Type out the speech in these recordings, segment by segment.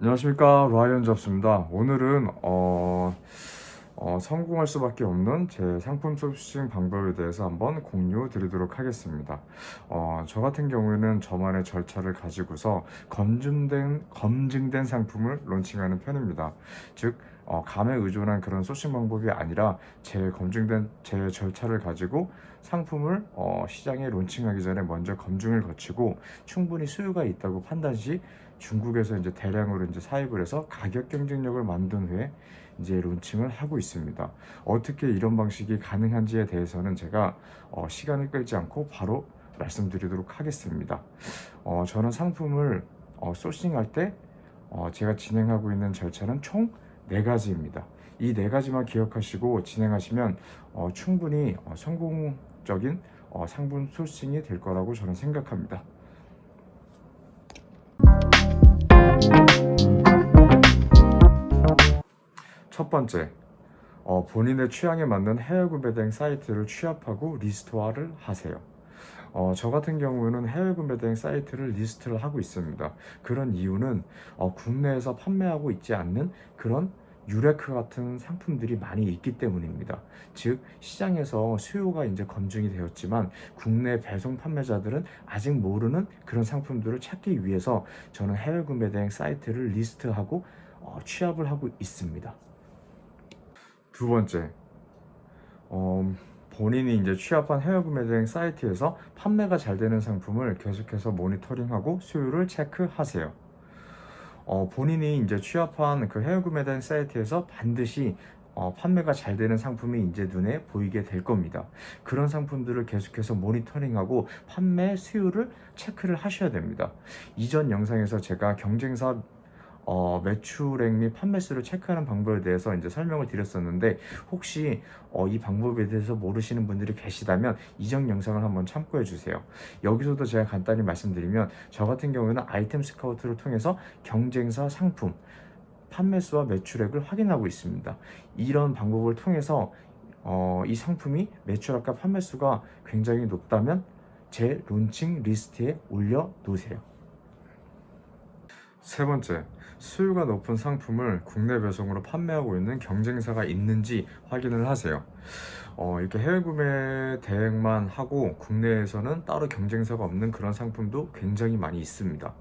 안녕하십니까, 라이언 잡스입니다. 오늘은 성공할 수밖에 없는 제 상품 소싱 방법에 대해서 한번 공유 드리도록 하겠습니다. 저 같은 경우에는 저만의 절차를 가지고서 검증된 상품을 론칭하는 편입니다. 즉, 감에 의존한 그런 소싱 방법이 아니라 검증된 제 절차를 가지고 상품을 시장에 론칭하기 전에 먼저 검증을 거치고 충분히 수요가 있다고 판단 시 중국에서 이제 대량으로 이제 사입을 해서 가격 경쟁력을 만든 후에 이제 론칭을 하고 있습니다. 어떻게 이런 방식이 가능한지에 대해서는 제가 시간을 끌지 않고 바로 말씀드리도록 하겠습니다. 저는 상품을 소싱할 때 제가 진행하고 있는 절차는 총 4가지입니다. 이 4가지만 기억하시고 진행하시면 충분히 성공적인 상품 소싱이 될 거라고 저는 생각합니다. 첫 번째, 본인의 취향에 맞는 해외 구매 대행 사이트를 취합하고 리스트화를 하세요. 저 같은 경우는 해외 구매 대행 사이트를 리스트를 하고 있습니다. 그런 이유는 국내에서 판매하고 있지 않는 그런 유레카 같은 상품들이 많이 있기 때문입니다. 즉, 시장에서 수요가 이제 검증이 되었지만 국내 배송 판매자들은 아직 모르는 그런 상품들을 찾기 위해서 저는 해외 구매 대행 사이트를 리스트하고 취합을 하고 있습니다. 두 번째, 어, 본인이 이제 취합한 해외 구매 대행 사이트에서 판매가 잘 되는 상품을 계속해서 모니터링하고 수요를 체크하세요. 본인이 이제 취합한 그 해외 구매 대행 사이트에서 반드시 판매가 잘 되는 상품이 이제 눈에 보이게 될 겁니다. 그런 상품들을 계속해서 모니터링하고 판매 수요를 체크를 하셔야 됩니다. 이전 영상에서 제가 경쟁사 매출액 및 판매수를 체크하는 방법에 대해서 이제 설명을 드렸었는데, 혹시 이 방법에 대해서 모르시는 분들이 계시다면 이전 영상을 한번 참고해 주세요. 여기서도 제가 간단히 말씀드리면, 저 같은 경우에는 아이템 스카우트를 통해서 경쟁사 상품 판매수와 매출액을 확인하고 있습니다. 이런 방법을 통해서 이 상품이 매출액과 판매수가 굉장히 높다면 제 론칭 리스트에 올려 놓으세요. 세 번째, 수요가 높은 상품을 국내 배송으로 판매하고 있는 경쟁사가 있는지 확인을 하세요. 이렇게 해외 구매 대행만 하고 국내에서는 따로 경쟁사가 없는 그런 상품도 굉장히 많이 있습니다.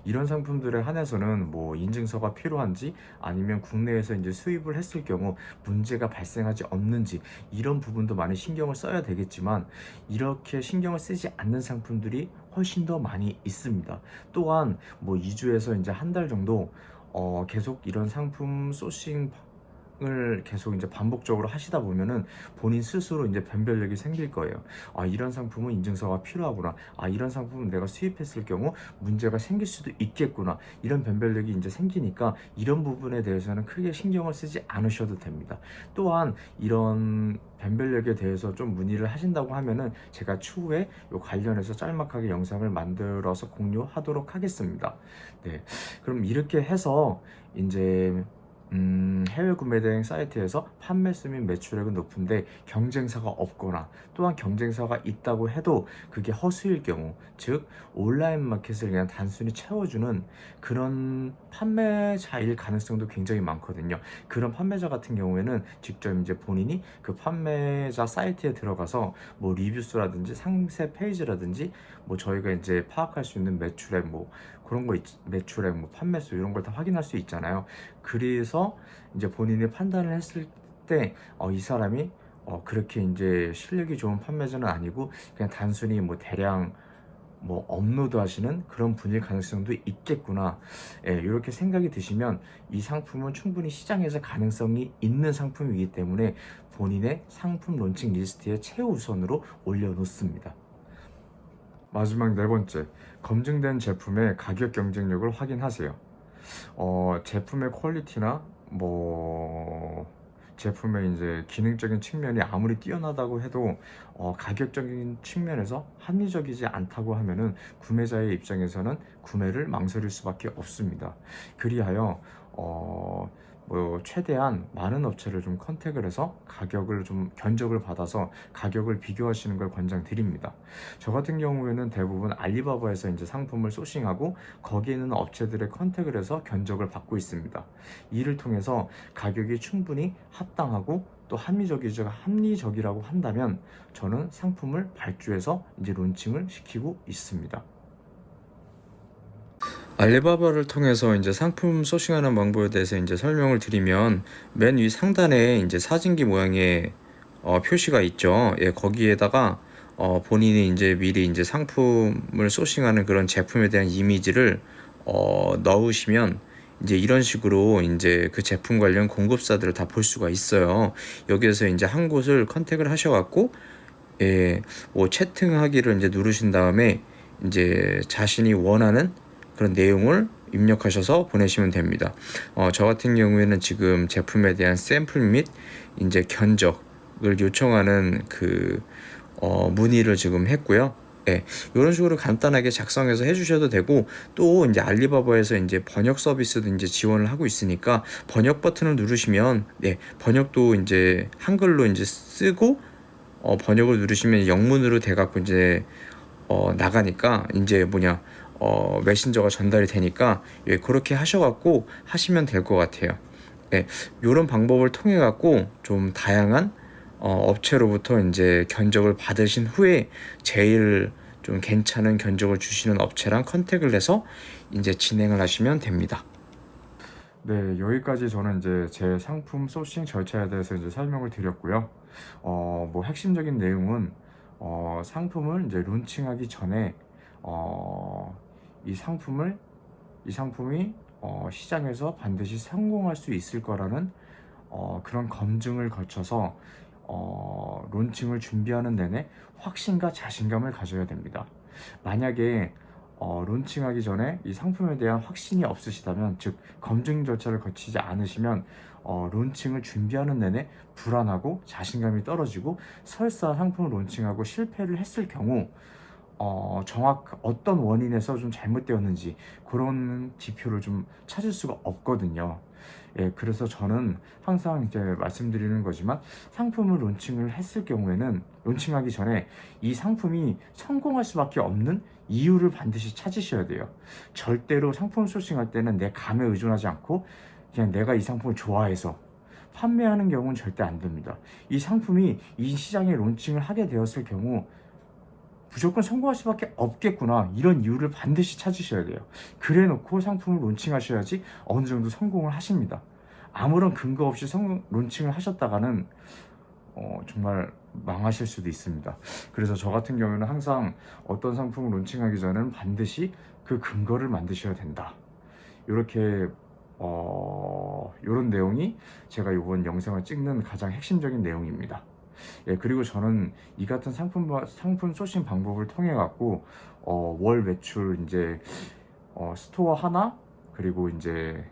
이런 상품들에 한해서는 뭐 인증서가 필요한지, 아니면 국내에서 이제 수입을 했을 경우 문제가 발생하지 없는지, 이런 부분도 많이 신경을 써야 되겠지만, 이렇게 신경을 쓰지 않는 상품들이 훨씬 더 많이 있습니다. 또한 뭐 2주에서 이제 한 달 정도 계속 이런 상품 소싱을 계속 이제 반복적으로 하시다 보면은 본인 스스로 이제 변별력이 생길 거예요. 이런 상품은 인증서가 필요하구나. 이런 상품은 내가 수입했을 경우 문제가 생길 수도 있겠구나. 이런 변별력이 이제 생기니까 이런 부분에 대해서는 크게 신경을 쓰지 않으셔도 됩니다. 또한 이런 변별력에 대해서 좀 문의를 하신다고 하면은 제가 추후에 요 관련해서 짤막하게 영상을 만들어서 공유하도록 하겠습니다. 네. 그럼 이렇게 해서 이제 해외 구매 대행 사이트에서 판매수 및 매출액은 높은데 경쟁사가 없거나, 또한 경쟁사가 있다고 해도 그게 허수일 경우, 즉 온라인 마켓을 그냥 단순히 채워주는 그런 판매자일 가능성도 굉장히 많거든요. 그런 판매자 같은 경우에는 직접 이제 본인이 그 판매자 사이트에 들어가서 뭐 리뷰수라든지 상세 페이지라든지, 뭐 저희가 이제 파악할 수 있는 매출액, 뭐 그런 거 매출액, 뭐 판매수, 이런 걸 다 확인할 수 있잖아요. 그래서 이제 본인이 판단을 했을 때 이 사람이 그렇게 이제 실력이 좋은 판매자는 아니고 그냥 단순히 뭐 대량 뭐 업로드 하시는 그런 분일 가능성도 있겠구나, 이렇게 생각이 드시면 이 상품은 충분히 시장에서 가능성이 있는 상품이기 때문에 본인의 상품 론칭 리스트에 최우선으로 올려놓습니다. 마지막 네 번째, 검증된 제품의 가격 경쟁력을 확인하세요. 제품의 퀄리티나 뭐 제품의 이제 기능적인 측면이 아무리 뛰어나다고 해도 가격적인 측면에서 합리적이지 않다고 하면은 구매자의 입장에서는 구매를 망설일 수밖에 없습니다. 그리하여 최대한 많은 업체를 좀 컨택을 해서 가격을 좀 견적을 받아서 가격을 비교하시는 걸 권장드립니다. 저 같은 경우에는 대부분 알리바바에서 이제 상품을 소싱하고 거기에 있는 업체들의 컨택을 해서 견적을 받고 있습니다. 이를 통해서 가격이 충분히 합당하고 또 합리적이라고 한다면 저는 상품을 발주해서 이제 론칭을 시키고 있습니다. 알리바바를 통해서 이제 상품 소싱하는 방법에 대해서 이제 설명을 드리면 맨 위 상단에 이제 사진기 모양의 표시가 있죠. 예, 거기에다가 본인이 이제 미리 이제 상품을 소싱하는 그런 제품에 대한 이미지를 넣으시면 이제 이런 식으로 이제 그 제품 관련 공급사들을 다 볼 수가 있어요. 여기에서 이제 한 곳을 컨택을 하셔갖고 예, 뭐 채팅하기를 이제 누르신 다음에 이제 자신이 원하는 그런 내용을 입력하셔서 보내시면 됩니다. 저 같은 경우에는 지금 제품에 대한 샘플 및 이제 견적을 요청하는 그 문의를 지금 했고요. 예, 이런 식으로 간단하게 작성해서 해주셔도 되고 또 이제 알리바바에서 이제 번역 서비스도 이제 지원을 하고 있으니까 번역 버튼을 누르시면 예, 번역도 이제 한글로 이제 쓰고 번역을 누르시면 영문으로 돼갖고 이제 나가니까 이제 메신저가 전달이 되니까 예, 그렇게 하셔갖고 하시면 될 것 같아요. 예, 이런 방법을 통해 갖고 좀 다양한 업체로부터 이제 견적을 받으신 후에 제일 좀 괜찮은 견적을 주시는 업체랑 컨택을 해서 이제 진행을 하시면 됩니다. 네, 여기까지 저는 이제 제 상품 소싱 절차에 대해서 이제 설명을 드렸고요. 핵심적인 내용은 상품을 이제 론칭하기 전에 이 상품이 시장에서 반드시 성공할 수 있을 거라는 그런 검증을 거쳐서 론칭을 준비하는 내내 확신과 자신감을 가져야 됩니다. 만약에 론칭하기 전에 이 상품에 대한 확신이 없으시다면, 즉 검증 절차를 거치지 않으시면 론칭을 준비하는 내내 불안하고 자신감이 떨어지고 설사 상품을 론칭하고 실패를 했을 경우 어떤 원인에서 좀 잘못되었는지 그런 지표를 좀 찾을 수가 없거든요. 예, 그래서 저는 항상 이제 말씀드리는 거지만 상품을 론칭을 했을 경우에는 론칭하기 전에 이 상품이 성공할 수밖에 없는 이유를 반드시 찾으셔야 돼요. 절대로 상품 소싱할 때는 내 감에 의존하지 않고 그냥 내가 이 상품을 좋아해서 판매하는 경우는 절대 안 됩니다. 이 상품이 이 시장에 론칭을 하게 되었을 경우 무조건 성공할 수밖에 없겠구나, 이런 이유를 반드시 찾으셔야 돼요. 그래 놓고 상품을 론칭하셔야지 어느 정도 성공을 하십니다. 아무런 근거 없이 론칭을 하셨다가는 정말 망하실 수도 있습니다. 그래서 저 같은 경우는 항상 어떤 상품을 론칭하기 전에는 반드시 그 근거를 만드셔야 된다, 이렇게 이런 내용이 제가 이번 영상을 찍는 가장 핵심적인 내용입니다. 예, 그리고 저는 이 같은 상품 소싱 방법을 통해 갖고 월 매출 이제 스토어 하나 그리고 이제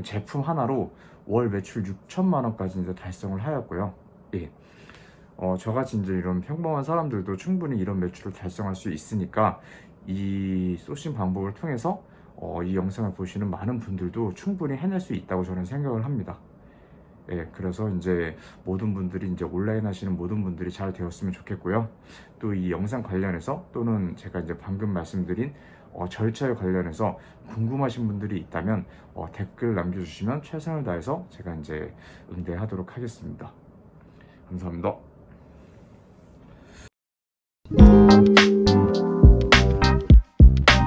제품 하나로 월 매출 6천만 원까지 이제 달성을 하였고요. 예. 저같이 이제 이런 평범한 사람들도 충분히 이런 매출을 달성할 수 있으니까 이 소싱 방법을 통해서 이 영상을 보시는 많은 분들도 충분히 해낼 수 있다고 저는 생각을 합니다. 예, 그래서 이제 모든 분들이 이제 온라인 하시는 모든 분들이 잘 되었으면 좋겠고요. 또 이 영상 관련해서 또는 제가 이제 방금 말씀드린 절차에 관련해서 궁금하신 분들이 있다면 댓글 남겨주시면 최선을 다해서 제가 이제 응대하도록 하겠습니다. 감사합니다.